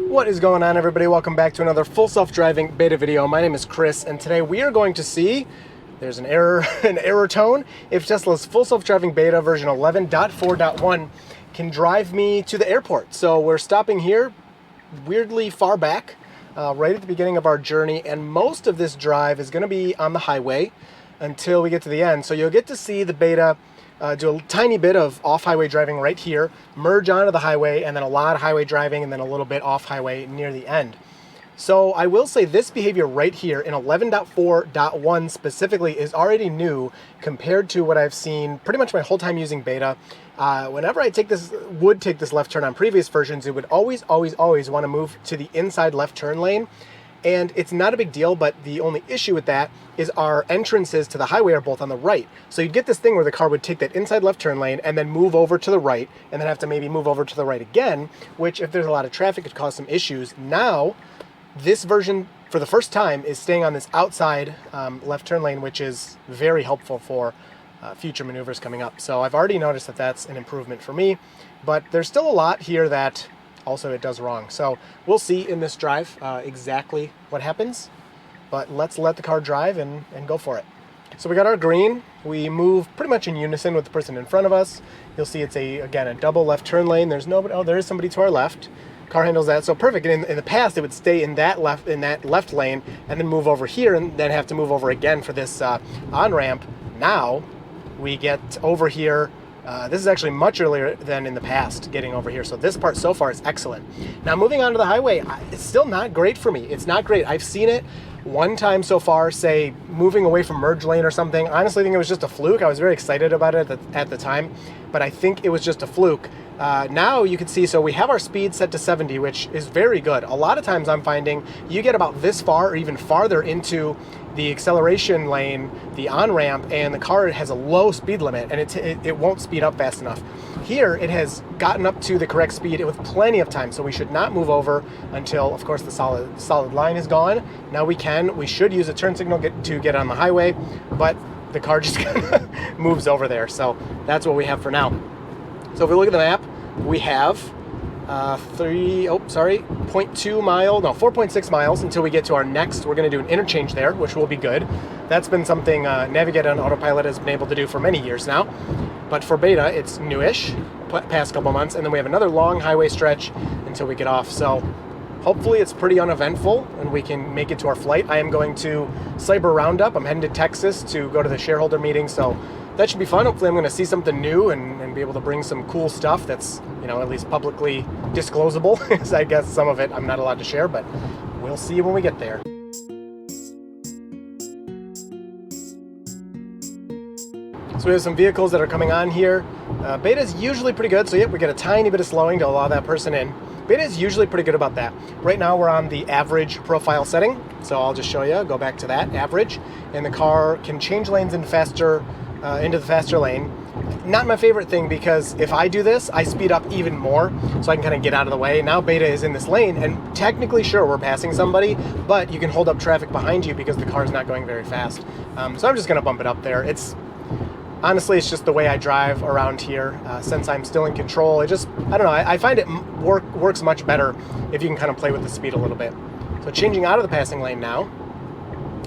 What is going on, everybody? Welcome back to another full self-driving beta video. My name is Chris, and today we are going to see, there's an error tone, if Tesla's full self-driving beta version 11.4.1 can drive me to the airport. So we're stopping here, weirdly far back, right at the beginning of our journey, and most of this drive is going to be on the highway until we get to the end. So you'll get to see the beta do a tiny bit of off-highway driving right here, merge onto the highway, and then a lot of highway driving, and then a little bit off-highway near the end. So I will say this behavior right here in 11.4.1 specifically is already new compared to what I've seen pretty much my whole time using beta. Whenever I take this left turn on previous versions, it would always want to move to the inside left turn lane. And it's not a big deal, but the only issue with that is our entrances to the highway are both on the right. So you'd get this thing where the car would take that inside left turn lane and then move over to the right, and then have to maybe move over to the right again, which if there's a lot of traffic could cause some issues. Now, this version, for the first time, is staying on this outside left turn lane, which is very helpful for future maneuvers coming up. So I've already noticed that that's an improvement for me, but there's still a lot here that also it does wrong. So we'll see in this drive exactly what happens, but let's let the car drive and go for it. So we got our green. We move pretty much in unison with the person in front of us. You'll see it's again a double left turn lane. There's nobody. Oh, there is somebody to our left. Car handles that so perfect. And in the past, it would stay in that left lane and then move over here and then have to move over again for this on-ramp. Now we get over here. This is actually much earlier than in the past getting over here. So this part so far is excellent. Now moving on to the highway, it's still not great for me. It's not great. I've seen it one time so far, say moving away from merge lane or something. Honestly, I think it was just a fluke. I was very excited about it at the time, but I think it was just a fluke. Now you can see, so we have our speed set to 70, which is very good. A lot of times I'm finding you get about this far or even farther into the acceleration lane, the on-ramp, and the car has a low speed limit, and it won't speed up fast enough. Here, it has gotten up to the correct speed with plenty of time, so we should not move over until, of course, the solid line is gone. Now we should use a turn signal to get on the highway, but the car just kind of moves over there, so that's what we have for now. So if we look at the map, we have 4.6 miles until we get to our next. We're going to do an interchange there, which will be good. That's been something Navigate on Autopilot has been able to do for many years now. But for beta, it's newish, past couple months, and then we have another long highway stretch until we get off. So hopefully it's pretty uneventful and we can make it to our flight. I am going to Cyber Roundup. I'm heading to Texas to go to the shareholder meeting, so that should be fun. Hopefully I'm going to see something new and be able to bring some cool stuff that's, at least publicly disclosable. I guess some of it I'm not allowed to share, but we'll see when we get there. So we have some vehicles that are coming on here. Beta is usually pretty good, so yep, we get a tiny bit of slowing to allow that person in. Beta is usually pretty good about that. Right now we're on the average profile setting, so I'll just show you, go back to that, average, and the car can change lanes into the faster lane. Not my favorite thing, because if I do this, I speed up even more, so I can kind of get out of the way. Now beta is in this lane, and technically, sure, we're passing somebody, but you can hold up traffic behind you because the car is not going very fast. So I'm just going to bump it up there. Honestly, it's just the way I drive around here. Since I'm still in control, I don't know, I find it works much better if you can kind of play with the speed a little bit. So changing out of the passing lane now.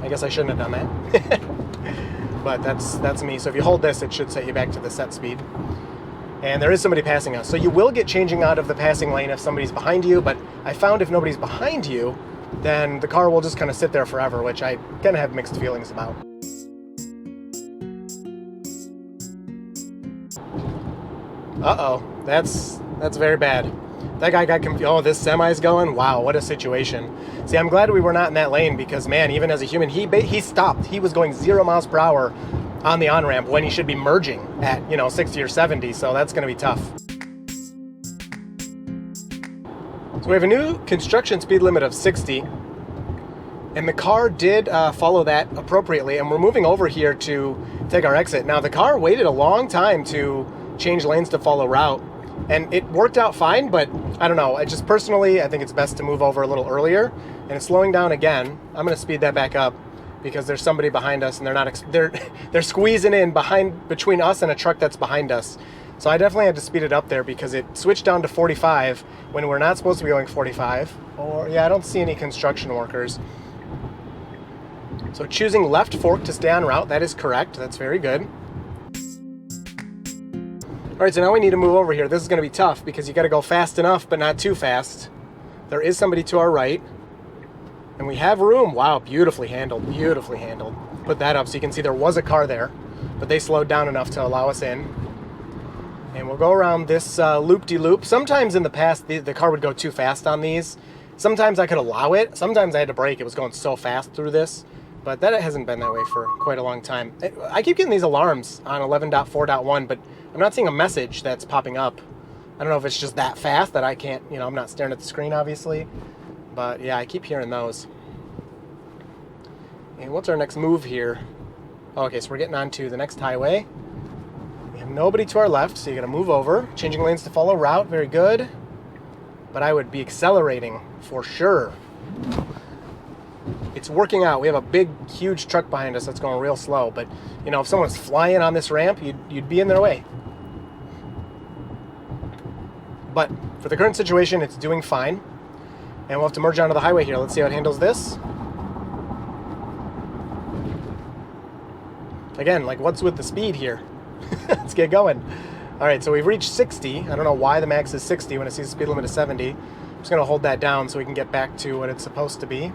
I guess I shouldn't have done that. But that's me. So if you hold this, it should set you back to the set speed. And there is somebody passing us. So you will get changing out of the passing lane if somebody's behind you, but I found if nobody's behind you, then the car will just kind of sit there forever, which I kind of have mixed feelings about. Uh-oh, that's very bad. That guy got confused. Oh, this semi's going? Wow, what a situation. See, I'm glad we were not in that lane because, man, even as a human, he stopped. He was going 0 miles per hour on the on-ramp when he should be merging at, 60 or 70, so that's going to be tough. So we have a new construction speed limit of 60, and the car did follow that appropriately, and we're moving over here to take our exit. Now, the car waited a long time to change lanes to follow route, and it worked out fine, but I don't know. I think it's best to move over a little earlier, and it's slowing down again. I'm going to speed that back up because there's somebody behind us, and they're squeezing in between us and a truck that's behind us. So I definitely had to speed it up there because it switched down to 45 when we're not supposed to be going 45. Or, yeah, I don't see any construction workers. So choosing left fork to stay on route, that is correct. That's very good. All right, so now we need to move over here. This is going to be tough because you got to go fast enough, but not too fast. There is somebody to our right. And we have room. Wow, beautifully handled, beautifully handled. Put that up so you can see there was a car there, but they slowed down enough to allow us in. And we'll go around this loop-de-loop. Sometimes in the past, the car would go too fast on these. Sometimes I could allow it. Sometimes I had to brake. It was going so fast through this. But that hasn't been that way for quite a long time. I keep getting these alarms on 11.4.1, but I'm not seeing a message that's popping up. I don't know if it's just that fast that I can't, you know, I'm not staring at the screen, obviously. But yeah, I keep hearing those. And what's our next move here? Okay, so we're getting onto the next highway. We have nobody to our left, so you're going to move over. Changing lanes to follow route, very good. But I would be accelerating for sure. It's working out. We have a big, huge truck behind us that's going real slow. But, you know, if someone's flying on this ramp, you'd be in their way. But for the current situation, it's doing fine. And we'll have to merge onto the highway here. Let's see how it handles this. Again, like, what's with the speed here? Let's get going. All right, so we've reached 60. I don't know why the max is 60 when it sees a speed limit of 70. I'm just going to hold that down so we can get back to what it's supposed to be.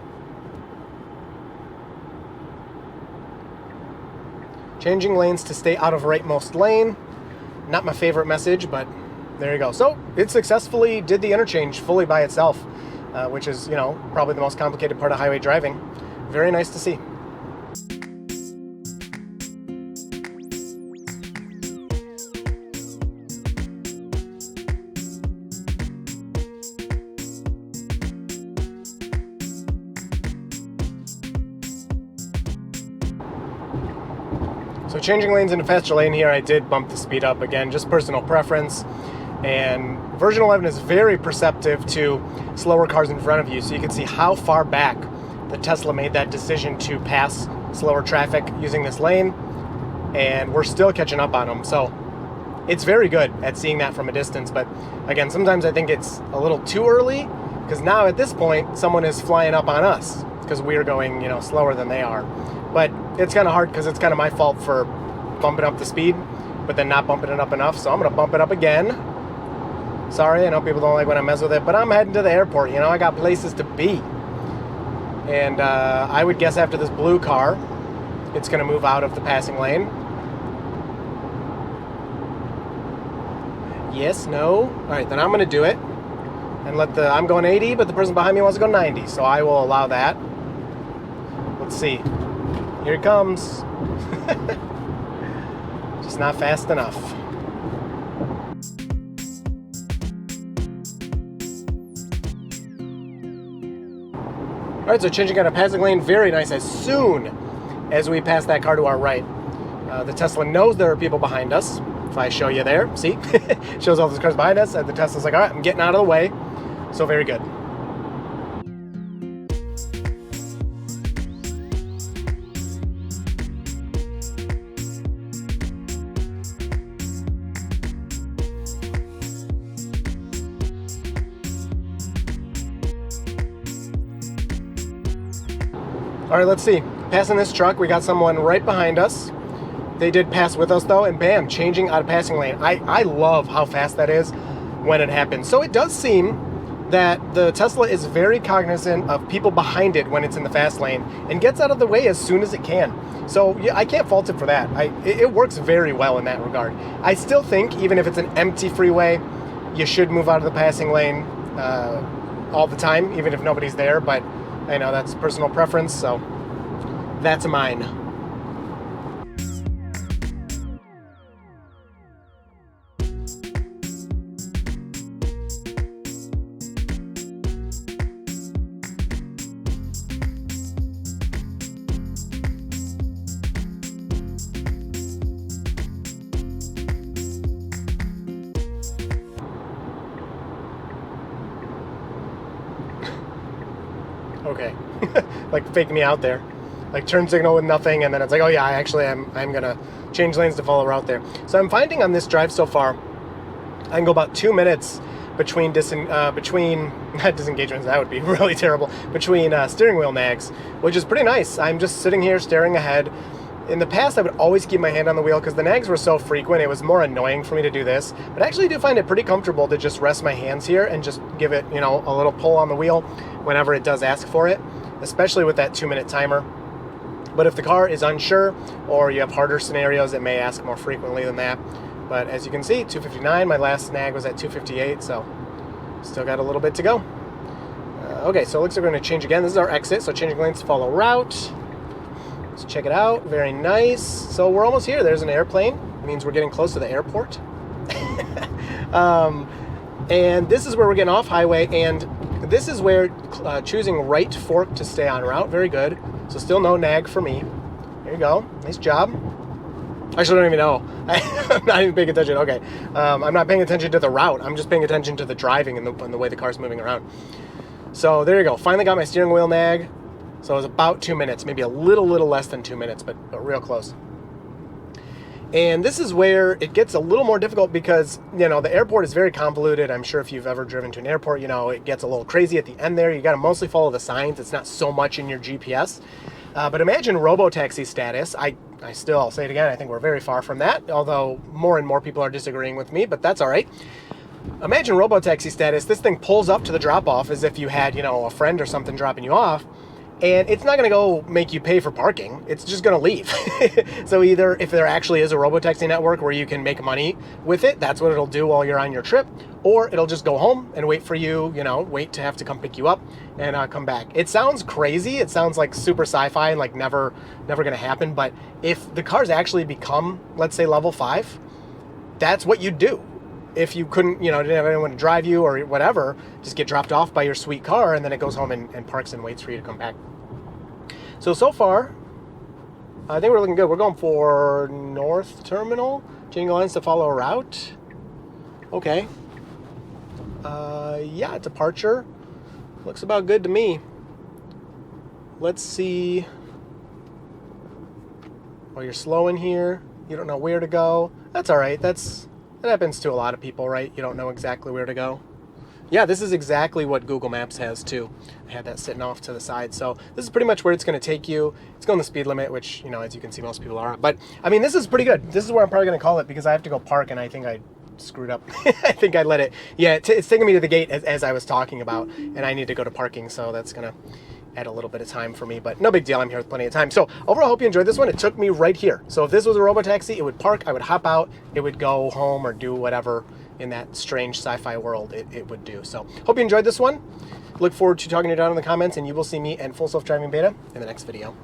Changing lanes to stay out of rightmost lane. Not my favorite message, but there you go. So it successfully did the interchange fully by itself, which is, you know, probably the most complicated part of highway driving. Very nice to see. So changing lanes into faster lane here, I did bump the speed up again, just personal preference. And version 11 is very perceptive to slower cars in front of you, so you can see how far back the Tesla made that decision to pass slower traffic using this lane, and we're still catching up on them. So it's very good at seeing that from a distance, but again, sometimes I think it's a little too early, because now at this point, someone is flying up on us because we're going, you know, slower than they are. But it's kind of hard because it's kind of my fault for bumping up the speed, but then not bumping it up enough. So I'm going to bump it up again. Sorry, I know people don't like when I mess with it, but I'm heading to the airport. You know, I got places to be. And I would guess after this blue car, it's going to move out of the passing lane. Yes, no. All right, then I'm going to do it. And I'm going 80, but the person behind me wants to go 90. So I will allow that. Let's see. Here it comes. Just not fast enough. All right, so changing out of passing lane, very nice. As soon as we pass that car to our right, the Tesla knows there are people behind us. If I show you there, see? Shows all those cars behind us, and the Tesla's like, all right, I'm getting out of the way. So very good. All right, let's see. Passing this truck, we got someone right behind us. They did pass with us though, and bam, changing out of passing lane. I love how fast that is when it happens. So it does seem that the Tesla is very cognizant of people behind it when it's in the fast lane and gets out of the way as soon as it can. So yeah, I can't fault it for that. It works very well in that regard. I still think even if it's an empty freeway, you should move out of the passing lane all the time, even if nobody's there, but I know that's personal preference, so that's mine. Okay, like fake me out there, like turn signal with nothing, and then it's like, oh yeah, I'm gonna change lanes to follow route there. So I'm finding on this drive so far, I can go about 2 minutes between not disengagements, that would be really terrible, between steering wheel nags, which is pretty nice. I'm just sitting here staring ahead. In the past, I would always keep my hand on the wheel because the nags were so frequent, it was more annoying for me to do this. But I actually do find it pretty comfortable to just rest my hands here and just give it, you know, a little pull on the wheel whenever it does ask for it, especially with that 2-minute timer. But if the car is unsure or you have harder scenarios, it may ask more frequently than that. But as you can see, 259, my last snag was at 258, so still got a little bit to go. Okay, so it looks like we're going to change again. This is our exit, so changing lanes to follow route. Let's check it out. Very nice. So we're almost here. There's an airplane. It means we're getting close to the airport. And this is where we're getting off highway, and this is where choosing right fork to stay on route. Very good. So still no nag for me. There you go. Nice job. Actually, I don't even know. I'm not even paying attention. Okay. I'm not paying attention to the route. I'm just paying attention to the driving and the way the car's moving around. So there you go. Finally got my steering wheel nag. So it was about 2 minutes, maybe a little less than 2 minutes, but real close. And this is where it gets a little more difficult because, you know, the airport is very convoluted. I'm sure if you've ever driven to an airport, you know, it gets a little crazy at the end there. You got to mostly follow the signs. It's not so much in your GPS. But imagine robotaxi status. I'll say it again, I think we're very far from that, although more and more people are disagreeing with me, but that's all right. Imagine robotaxi status. This thing pulls up to the drop-off as if you had, you know, a friend or something dropping you off, and it's not going to go make you pay for parking. It's just going to leave. So either if there actually is a robotaxi network where you can make money with it, that's what it'll do while you're on your trip, or it'll just go home and wait for you, you know, wait to have to come pick you up and come back. It sounds crazy. It sounds like super sci-fi and like never going to happen. But if the cars actually become, let's say, level 5, that's what you'd do. If you couldn't, you know, didn't have anyone to drive you or whatever, just get dropped off by your sweet car, and then it goes home and parks and waits for you to come back. So far, I think we're looking good. We're going for North Terminal, changing lines to follow a route. Okay. Yeah, departure. Looks about good to me. Let's see. Oh, you're slow in here. You don't know where to go. That's all right. That happens to a lot of people, right? You don't know exactly where to go. Yeah, this is exactly what Google Maps has too. I had that sitting off to the side. So this is pretty much where it's going to take you. It's going the speed limit, which, you know, as you can see, most people are. But I mean, this is pretty good. This is where I'm probably going to call it because I have to go park, and I think I screwed up. I think I let it. Yeah, it's taking me to the gate as I was talking about, and I need to go to parking. So that's going to add a little bit of time for me, but no big deal. I'm here with plenty of time. So overall, I hope you enjoyed this one. It took me right here. So if this was a robotaxi, it would park, I would hop out, it would go home or do whatever in that strange sci-fi world it would do. So hope you enjoyed this one. Look forward to talking to you down in the comments, and you will see me and Full Self-Driving Beta in the next video.